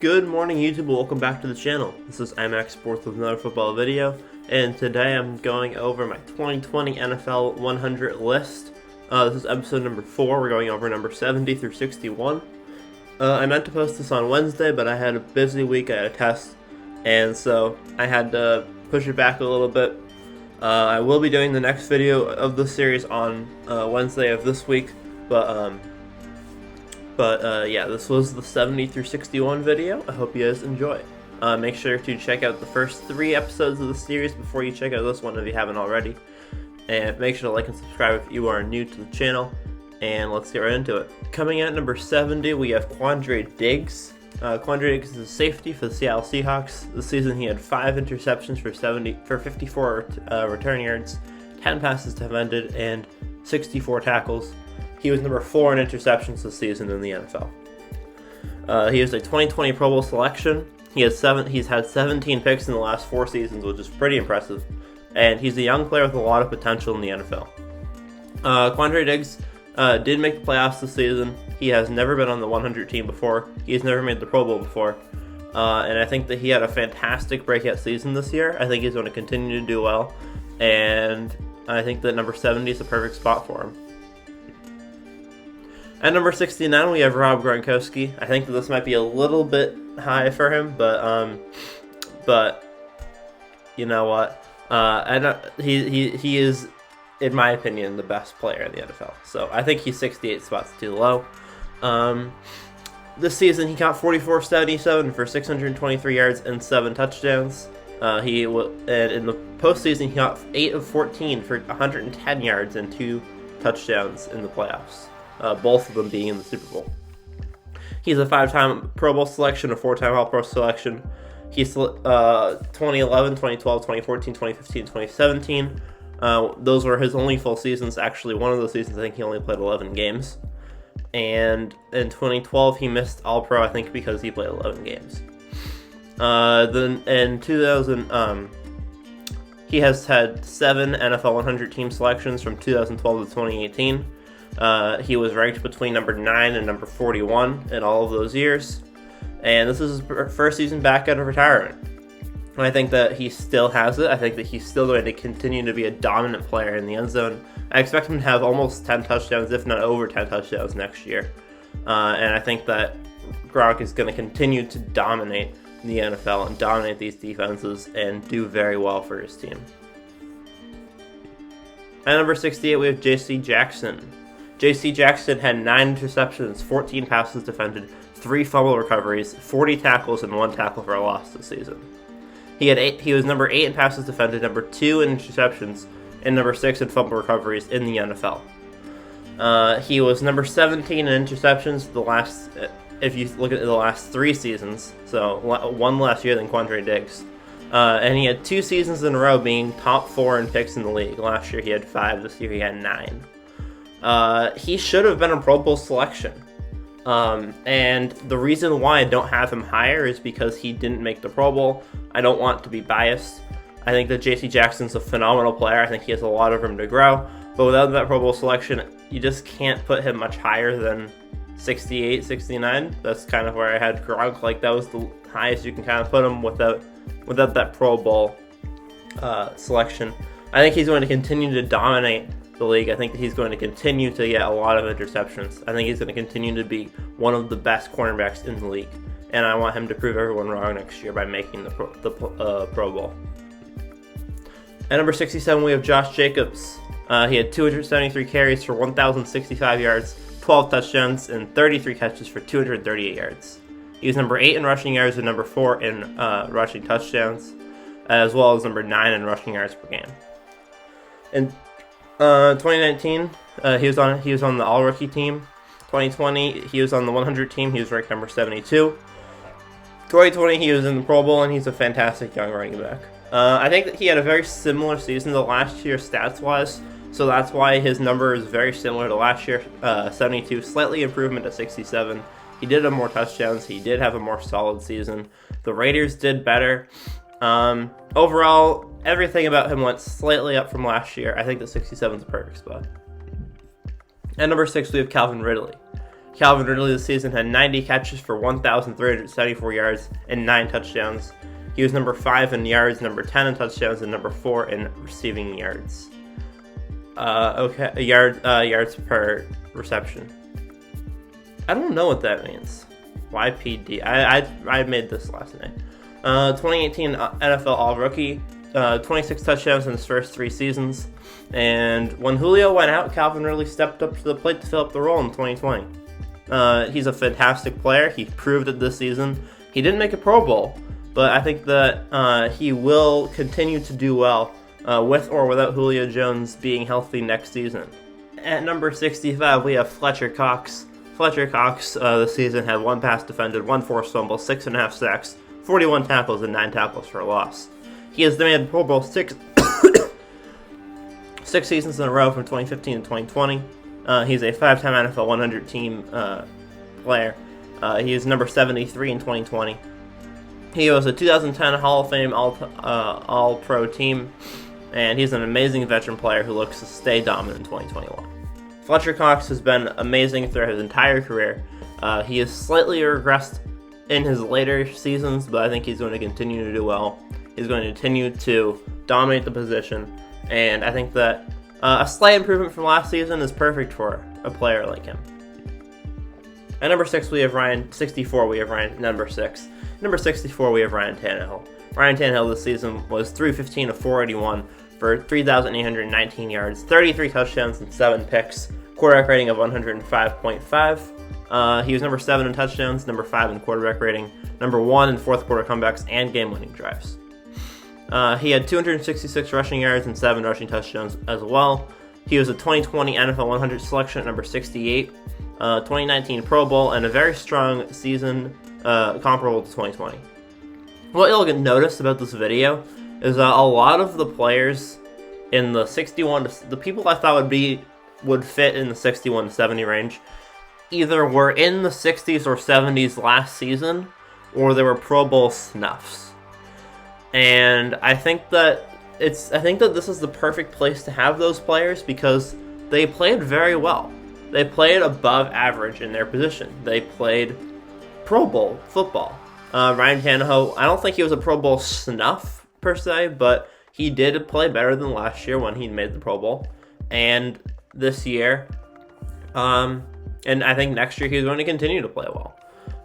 Good morning, YouTube. Welcome back to the channel. This is IMAX Sports with another football video, and today I'm going over my 2020 NFL 100 list. This is episode number 4. We're going over number 70 through 61. I meant to post this on Wednesday, but I had a busy week. I had a test, and so I had to push it back a little bit. I will be doing the next video of the series on Wednesday of this week, but yeah, this was the 70 through 61 video. I hope you guys enjoy. Make sure to check out the first 3 episodes of the series before you check out this one if you haven't already. And make sure to like and subscribe if you are new to the channel. And let's get right into it. Coming at number 70, we have Quandary Diggs. Quandary Diggs is a safety for the Seattle Seahawks. This season he had 5 interceptions for 54 return yards, 10 passes defended, and 64 tackles. He was number 4 in interceptions this season in the NFL. He is a 2020 Pro Bowl selection. He's had 17 picks in the last 4 seasons, which is pretty impressive. And he's a young player with a lot of potential in the NFL. Quandary Diggs did make the playoffs this season. He has never been on the 100 team before. He has never made the Pro Bowl before. And I think that he had a fantastic breakout season this year. I think he's going to continue to do well. And I think that number 70 is the perfect spot for him. At number 69, we have Gronkowski. I think that this might be a little bit high for him, but you know what? He is, in my opinion, the best player in the NFL. So I think he's 68 spots too low. This season, he got 44-77 for 623 yards and 7 touchdowns. And in the postseason, he got 8 of 14 for 110 yards and 2 touchdowns in the playoffs. Both of them being in the Super Bowl. He's a 5-time Pro Bowl selection, a 4-time All-Pro selection. He's 2011, 2012, 2014, 2015, 2017. Those were his only full seasons. Actually, one of those seasons, I think he only played 11 games. And in 2012, he missed All-Pro, I think, because he played 11 games. Then in 2000, he has had 7 NFL 100 team selections from 2012 to 2018. He was ranked between number 9 and number 41 in all of those years. And this is his first season back out of retirement. And I think that he still has it. I think that he's still going to continue to be a dominant player in the end zone. I expect him to have almost 10 touchdowns, if not over 10 touchdowns next year. And I think that Gronk is going to continue to dominate the NFL and dominate these defenses and do very well for his team. At number 68, we have J.C. Jackson. J.C. Jackson had 9 interceptions, 14 passes defended, 3 fumble recoveries, 40 tackles, and 1 tackle for a loss this season. He was number 8 in passes defended, number 2 in interceptions, and number 6 in fumble recoveries in the NFL. He was number 17 in interceptions if you look at the last 3 seasons, so one last year than Quandary Diggs. And he had 2 seasons in a row being top 4 in picks in the league. Last year he had 5, this year he had 9. He should have been a Pro Bowl selection. And the reason why I don't have him higher is because he didn't make the Pro Bowl. I don't want to be biased. I think that J.C. Jackson's a phenomenal player. I think he has a lot of room to grow. But without that Pro Bowl selection, you just can't put him much higher than 68, 69. That's kind of where I had Gronk. Like, that was the highest you can kind of put him without that Pro Bowl selection. I think he's going to continue to dominate the league. I think that he's going to continue to get a lot of interceptions. I think he's going to continue to be one of the best cornerbacks in the league, and I want him to prove everyone wrong next year by making the Pro Bowl. At number 67, we have Josh Jacobs. He had 273 carries for 1,065 yards, 12 touchdowns, and 33 catches for 238 yards. He was number 8 in rushing yards and number 4 in rushing touchdowns, as well as number 9 in rushing yards per game. In 2019, he was on the All-Rookie team. 2020, he was on the 100 team. He was ranked number 72. 2020, he was in the Pro Bowl, and he's a fantastic young running back. I think that he had a very similar season to last year stats-wise, so that's why his number is very similar to last year, 72. Slightly improvement to 67. He did have more touchdowns. He did have a more solid season. The Raiders did better. Overall, everything about him went slightly up from last year. I think that 67 is the perfect spot. At number 6, we have Calvin Ridley. Calvin Ridley this season had 90 catches for 1,374 yards and 9 touchdowns. He was number 5 in yards, number 10 in touchdowns, and number 4 in receiving yards. Yards per reception. I don't know what that means. YPD. I made this last night. 2018 NFL All-Rookie. 26 touchdowns in his first 3 seasons. And when Julio went out, Calvin Ridley stepped up to the plate to fill up the role in 2020. He's a fantastic player. He proved it this season. He didn't make a Pro Bowl, but I think that he will continue to do well with or without Julio Jones being healthy next season. At number 65, we have Fletcher Cox. Fletcher Cox this season had 1 pass defended, 1 forced fumble, 6.5 sacks, 41 tackles, and 9 tackles for a loss. He has made Pro Bowl 6 seasons in a row from 2015 to 2020. He's a 5-time NFL 100 team player. He is number 73 in 2020. He was a 2010 Hall of Fame All-Pro team, and he's an amazing veteran player who looks to stay dominant in 2021. Fletcher Cox has been amazing throughout his entire career. He has slightly regressed in his later seasons, but I think he's going to continue to do well. He's going to continue to dominate the position, and I think that a slight improvement from last season is perfect for a player like him. At number 6, we have Ryan. 64, we have Ryan. Number 6. Number 64, we have Ryan Tannehill. Ryan Tannehill this season was 315 of 481 for 3,819 yards, 33 touchdowns, and 7 picks. Quarterback rating of 105.5. He was number 7 in touchdowns, number 5 in quarterback rating, number 1 in fourth quarter comebacks and game-winning drives. He had 266 rushing yards and 7 rushing touchdowns as well. He was a 2020 NFL 100 selection at number 68, 2019 Pro Bowl, and a very strong season comparable to 2020. What you'll notice about this video is that a lot of the players in the 61 to the people I thought would fit in the 61 to 70 range either were in the 60s or 70s last season, or they were Pro Bowl snuffs. And I think that this is the perfect place to have those players because they played very well. They played above average in their position. They played Pro Bowl football. Ryan Tannehill, I don't think he was a Pro Bowl snuff per se, but he did play better than last year when he made the Pro Bowl. And this year, and I think next year he's going to continue to play well.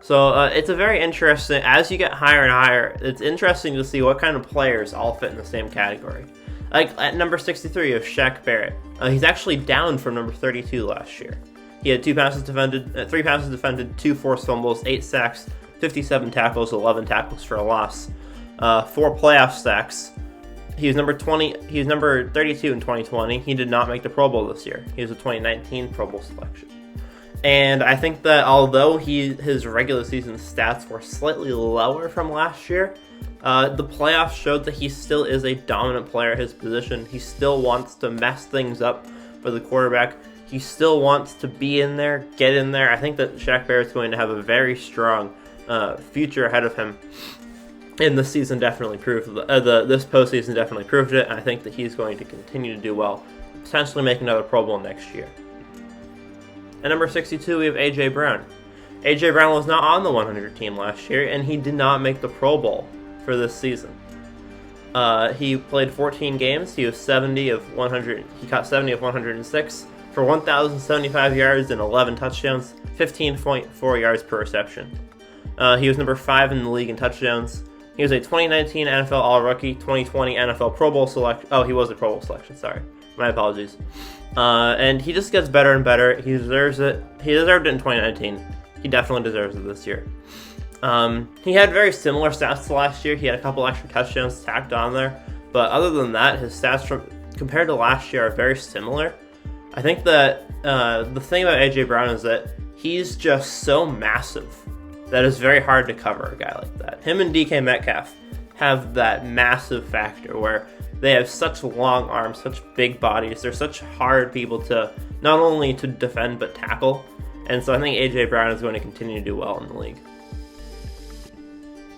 So it's a very interesting, as you get higher and higher, it's interesting to see what kind of players all fit in the same category. Like at number 63 of Shaq Barrett, he's actually down from number 32 last year. He had 3 passes defended, 2 forced fumbles, 8 sacks, 57 tackles, 11 tackles for a loss, 4 playoff sacks. He was number 32 in 2020. He did not make the Pro Bowl this year. He was a 2019 Pro Bowl selection. And I think that although his regular season stats were slightly lower from last year, the playoffs showed that he still is a dominant player at his position. He still wants to mess things up for the quarterback. He still wants to be in there, get in there. I think that Shaq Barrett's going to have a very strong future ahead of him. And this season definitely proved this postseason definitely proved it. And I think that he's going to continue to do well, potentially make another Pro Bowl next year. At number 62, we have A.J. Brown. A.J. Brown was not on the 100 team last year, and he did not make the Pro Bowl for this season. He played 14 games. He was 70 of 100. He caught 70 of 106 for 1,075 yards and 11 touchdowns, 15.4 yards per reception. He was number 5 in the league in touchdowns. He was a 2019 NFL All-Rookie, 2020 NFL Pro Bowl selection. Oh, he was a Pro Bowl selection, sorry. My apologies. And he just gets better and better. He deserves it. He deserved it in 2019. He definitely deserves it this year. He had very similar stats to last year. He had a couple extra touchdowns tacked on there. But other than that, his stats compared to last year are very similar. I think that the thing about A.J. Brown is that he's just so massive that it's very hard to cover a guy like that. Him and DK Metcalf have that massive factor where they have such long arms, such big bodies. They're such hard people to not only to defend but tackle. And so I think A.J. Brown is going to continue to do well in the league.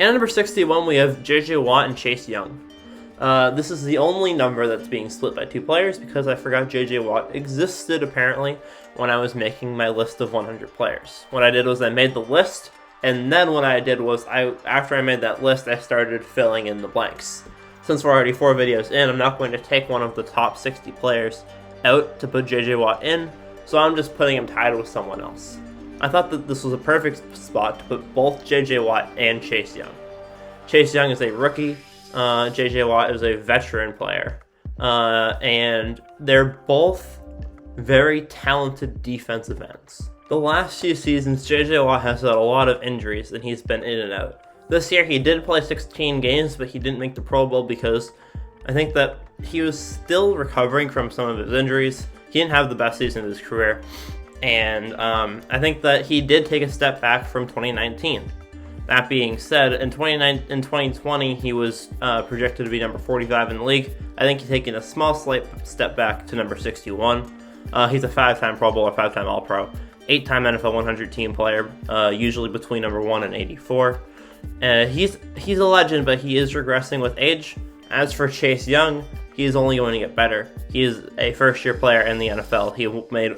And at number 61, we have J.J. Watt and Chase Young. This is the only number that's being split by 2 players because I forgot J.J. Watt existed apparently when I was making my list of 100 players. What I did was I made the list, and then what I did was after I made that list, I started filling in the blanks. Since we're already 4 videos in, I'm not going to take one of the top 60 players out to put J.J. Watt in, so I'm just putting him tied with someone else. I thought that this was a perfect spot to put both J.J. Watt and Chase Young. Chase Young is a rookie, J.J. Watt is a veteran player, and they're both very talented defensive ends. The last few seasons, J.J. Watt has had a lot of injuries, and he's been in and out. This year, he did play 16 games, but he didn't make the Pro Bowl because I think that he was still recovering from some of his injuries. He didn't have the best season of his career, and I think that he did take a step back from 2019. That being said, in 2020, he was projected to be number 45 in the league. I think he's taken a small slight step back to number 61. He's a 5-time Pro Bowler, 5-time All-Pro, 8-time NFL 100 team player, usually between number 1 and 84. He's a legend, but he is regressing with age. As for Chase Young, he is only going to get better. He is a first-year player in the NFL.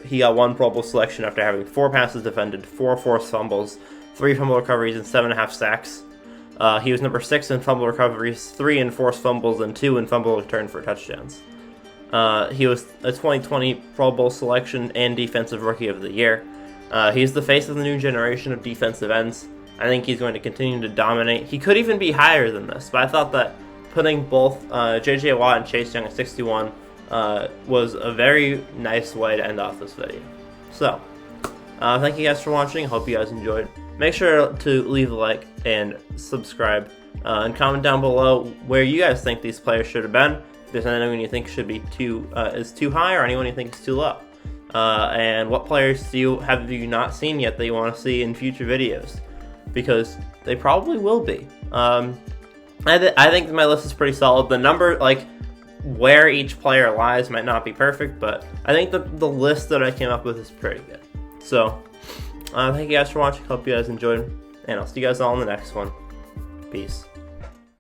He got 1 Pro Bowl selection after having 4 passes defended, 4 forced fumbles, 3 fumble recoveries, and 7.5 sacks. He was number 6 in fumble recoveries, 3 in forced fumbles, and 2 in fumble return for touchdowns. He was a 2020 Pro Bowl selection and Defensive Rookie of the Year. He's the face of the new generation of defensive ends. I think he's going to continue to dominate. He could even be higher than this, but I thought that putting both J.J. Watt and Chase Young at 61 was a very nice way to end off this video. So, thank you guys for watching. Hope you guys enjoyed. Make sure to leave a like and subscribe, and comment down below where you guys think these players should have been. If there's anyone you think should be is too high, or anyone you think is too low. And what players have you not seen yet that you want to see in future videos? Because they probably will be. I think my list is pretty solid. The number, like, where each player lies might not be perfect, but I think the list that I came up with is pretty good. So, thank you guys for watching. Hope you guys enjoyed, and I'll see you guys all in the next one. Peace.